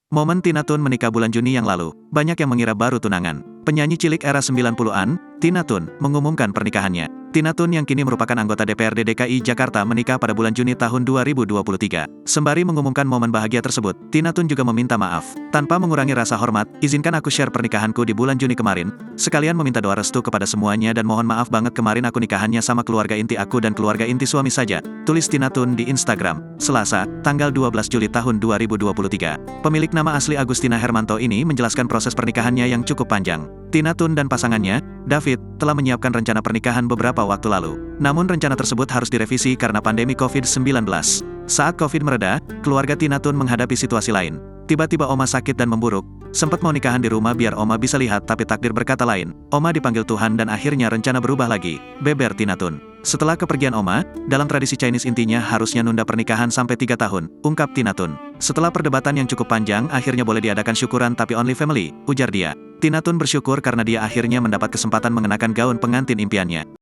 Momen Tina Toon menikah bulan Juni yang lalu, banyak yang mengira baru tunangan. Penyanyi cilik era 90-an, Tina Toon, mengumumkan pernikahannya. Tina Toon yang kini merupakan anggota DPRD DKI Jakarta menikah pada bulan Juni tahun 2023. Sembari mengumumkan momen bahagia tersebut, Tina Toon juga meminta maaf. Tanpa mengurangi rasa hormat, izinkan aku share pernikahanku di bulan Juni kemarin. Sekalian meminta doa restu kepada semuanya dan mohon maaf banget kemarin aku nikahannya sama keluarga inti aku dan keluarga inti suami saja. Tulis Tina Toon di Instagram, Selasa, tanggal 12 Juli tahun 2023. Pemilik nama asli Agustina Hermanto ini menjelaskan proses pernikahannya yang cukup panjang. Tina Toon dan pasangannya, David, telah menyiapkan rencana pernikahan beberapa waktu lalu. Namun rencana tersebut harus direvisi karena pandemi COVID-19. Saat COVID mereda, keluarga Tina Toon menghadapi situasi lain. Tiba-tiba Oma sakit dan memburuk. Sempat mau nikahan di rumah biar Oma bisa lihat tapi takdir berkata lain. Oma dipanggil Tuhan dan akhirnya rencana berubah lagi. Beber Tina Toon. Setelah kepergian Oma, dalam tradisi Chinese intinya harusnya nunda pernikahan sampai 3 tahun, ungkap Tina Toon. Setelah perdebatan yang cukup panjang, akhirnya boleh diadakan syukuran tapi only family, ujar dia. Tina Toon bersyukur karena dia akhirnya mendapat kesempatan mengenakan gaun pengantin impiannya.